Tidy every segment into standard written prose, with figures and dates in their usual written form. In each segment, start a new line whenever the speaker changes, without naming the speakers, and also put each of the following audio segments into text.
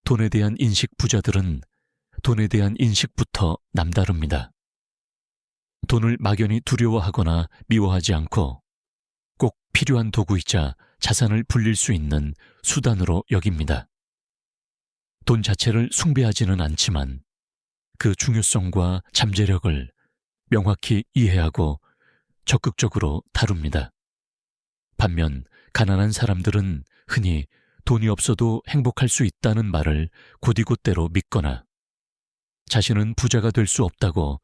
돈에 대한 인식 부자들은 돈에 대한 인식부터 남다릅니다. 돈을 막연히 두려워하거나 미워하지 않고 꼭 필요한 도구이자 자산을 불릴 수 있는 수단으로 여깁니다. 돈 자체를 숭배하지는 않지만 그 중요성과 잠재력을 명확히 이해하고 적극적으로 다룹니다. 반면 가난한 사람들은 흔히 돈이 없어도 행복할 수 있다는 말을 곧이곧대로 믿거나 자신은 부자가 될 수 없다고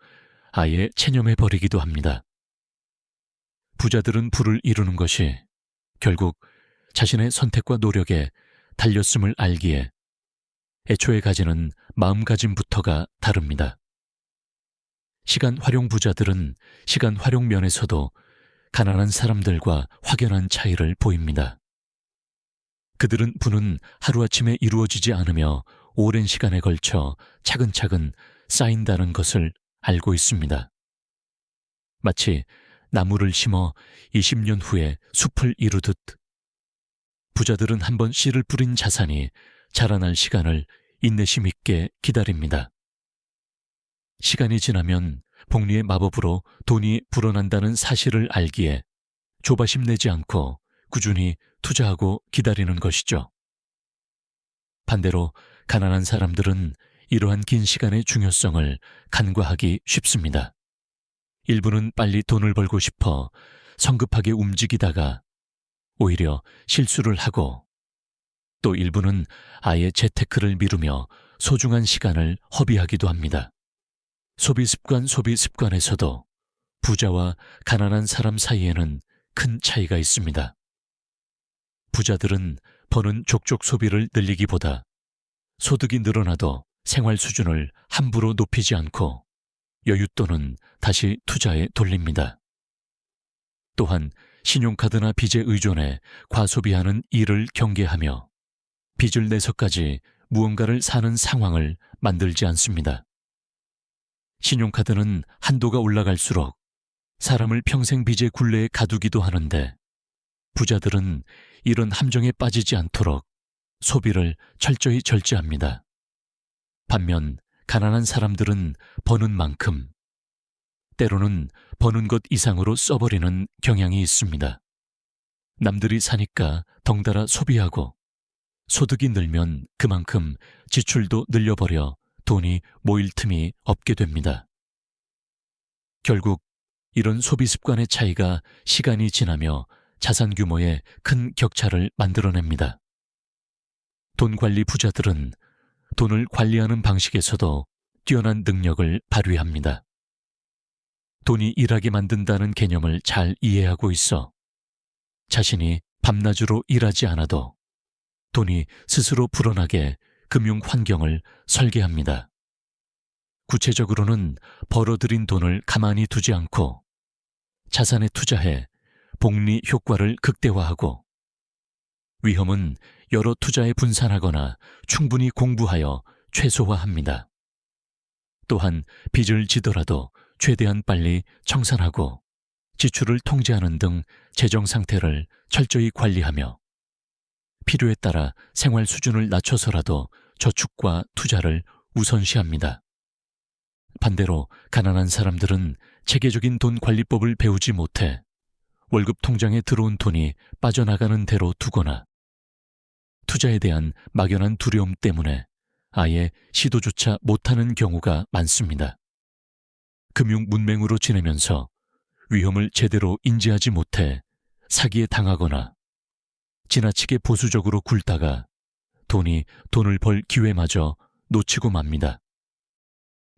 아예 체념해버리기도 합니다. 부자들은 부를 이루는 것이 결국 자신의 선택과 노력에 달렸음을 알기에 애초에 가지는 마음가짐부터가 다릅니다. 시간 활용 부자들은 시간 활용 면에서도 가난한 사람들과 확연한 차이를 보입니다. 그들은 부는 하루아침에 이루어지지 않으며 오랜 시간에 걸쳐 차근차근 쌓인다는 것을 알고 있습니다. 마치 나무를 심어 20년 후에 숲을 이루듯 부자들은 한번 씨를 뿌린 자산이 자라날 시간을 인내심 있게 기다립니다. 시간이 지나면 복리의 마법으로 돈이 불어난다는 사실을 알기에 조바심 내지 않고 꾸준히 투자하고 기다리는 것이죠. 반대로 가난한 사람들은 이러한 긴 시간의 중요성을 간과하기 쉽습니다. 일부는 빨리 돈을 벌고 싶어 성급하게 움직이다가 오히려 실수를 하고 또 일부는 아예 재테크를 미루며 소중한 시간을 허비하기도 합니다. 소비 습관에서도 부자와 가난한 사람 사이에는 큰 차이가 있습니다. 부자들은 버는 족족 소비를 늘리기보다 소득이 늘어나도 생활 수준을 함부로 높이지 않고 여윳돈은 다시 투자에 돌립니다. 또한 신용카드나 빚에 의존해 과소비하는 일을 경계하며 빚을 내서까지 무언가를 사는 상황을 만들지 않습니다. 신용카드는 한도가 올라갈수록 사람을 평생 빚의 굴레에 가두기도 하는데 부자들은 이런 함정에 빠지지 않도록 소비를 철저히 절제합니다. 반면 가난한 사람들은 버는 만큼 때로는 버는 것 이상으로 써버리는 경향이 있습니다. 남들이 사니까 덩달아 소비하고 소득이 늘면 그만큼 지출도 늘려버려 돈이 모일 틈이 없게 됩니다. 결국 이런 소비 습관의 차이가 시간이 지나며 자산 규모에 큰 격차를 만들어냅니다. 돈 관리 부자들은 돈을 관리하는 방식에서도 뛰어난 능력을 발휘합니다. 돈이 일하게 만든다는 개념을 잘 이해하고 있어 자신이 밤낮으로 일하지 않아도 돈이 스스로 불어나게 금융 환경을 설계합니다. 구체적으로는 벌어들인 돈을 가만히 두지 않고 자산에 투자해 복리 효과를 극대화하고 위험은 여러 투자에 분산하거나 충분히 공부하여 최소화합니다. 또한 빚을 지더라도 최대한 빨리 청산하고 지출을 통제하는 등 재정 상태를 철저히 관리하며 필요에 따라 생활 수준을 낮춰서라도 저축과 투자를 우선시합니다. 반대로 가난한 사람들은 체계적인 돈 관리법을 배우지 못해 월급 통장에 들어온 돈이 빠져나가는 대로 두거나 투자에 대한 막연한 두려움 때문에 아예 시도조차 못하는 경우가 많습니다. 금융 문맹으로 지내면서 위험을 제대로 인지하지 못해 사기에 당하거나 지나치게 보수적으로 굴다가 돈을 벌 기회마저 놓치고 맙니다.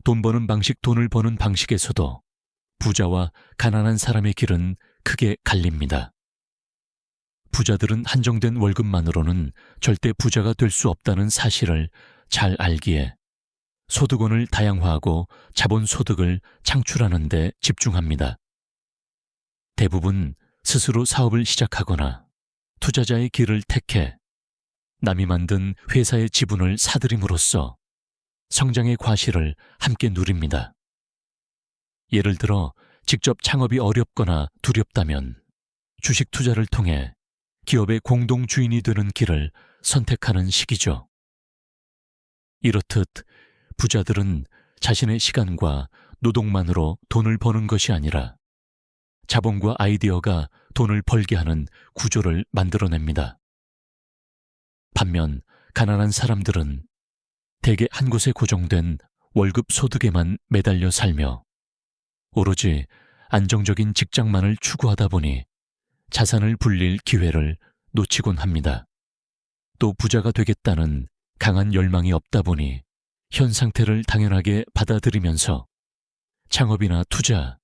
돈 버는 방식, 돈을 버는 방식에서도 부자와 가난한 사람의 길은 크게 갈립니다. 부자들은 한정된 월급만으로는 절대 부자가 될 수 없다는 사실을 잘 알기에 소득원을 다양화하고 자본소득을 창출하는 데 집중합니다. 대부분 스스로 사업을 시작하거나 투자자의 길을 택해 남이 만든 회사의 지분을 사들임으로써 성장의 과실을 함께 누립니다. 예를 들어 직접 창업이 어렵거나 두렵다면 주식 투자를 통해 기업의 공동 주인이 되는 길을 선택하는 시기죠. 이렇듯 부자들은 자신의 시간과 노동만으로 돈을 버는 것이 아니라 자본과 아이디어가 돈을 벌게 하는 구조를 만들어냅니다. 반면 가난한 사람들은 대개 한 곳에 고정된 월급 소득에만 매달려 살며 오로지 안정적인 직장만을 추구하다 보니 자산을 불릴 기회를 놓치곤 합니다. 또 부자가 되겠다는 강한 열망이 없다 보니 현 상태를 당연하게 받아들이면서 창업이나 투자,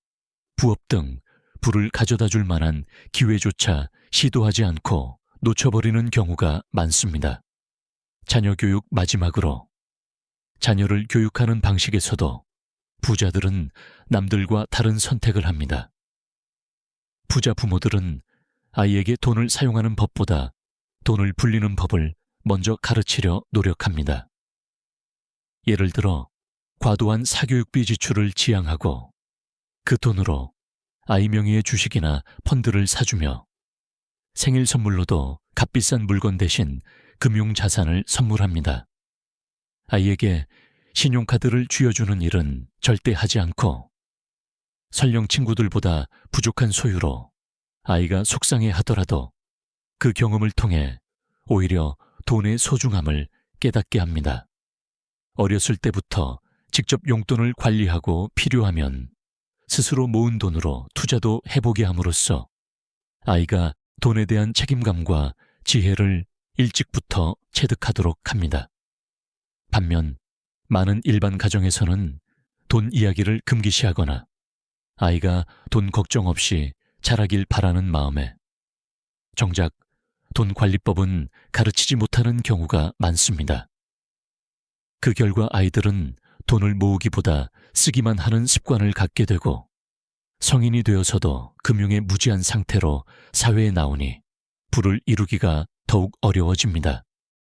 부업 등 부를 가져다 줄 만한 기회조차 시도하지 않고 놓쳐버리는 경우가 많습니다. 자녀 교육 마지막으로 자녀를 교육하는 방식에서도 부자들은 남들과 다른 선택을 합니다. 부자 부모들은 아이에게 돈을 사용하는 법보다 돈을 불리는 법을 먼저 가르치려 노력합니다. 예를 들어 과도한 사교육비 지출을 지양하고 그 돈으로 아이 명의의 주식이나 펀드를 사주며 생일 선물로도 값비싼 물건 대신 금융자산을 선물합니다. 아이에게 신용카드를 쥐어주는 일은 절대 하지 않고 설령 친구들보다 부족한 소유로 아이가 속상해 하더라도 그 경험을 통해 오히려 돈의 소중함을 깨닫게 합니다. 어렸을 때부터 직접 용돈을 관리하고 필요하면 스스로 모은 돈으로 투자도 해보게 함으로써 아이가 돈에 대한 책임감과 지혜를 일찍부터 체득하도록 합니다. 반면 많은 일반 가정에서는 돈 이야기를 금기시하거나 아이가 돈 걱정 없이 자라길 바라는 마음에 정작 돈 관리법은 가르치지 못하는 경우가 많습니다. 그 결과 아이들은 돈을 모으기보다 쓰기만 하는 습관을 갖게 되고 성인이 되어서도 금융에 무지한 상태로 사회에 나오니 부를 이루기가 더욱 어려워집니다.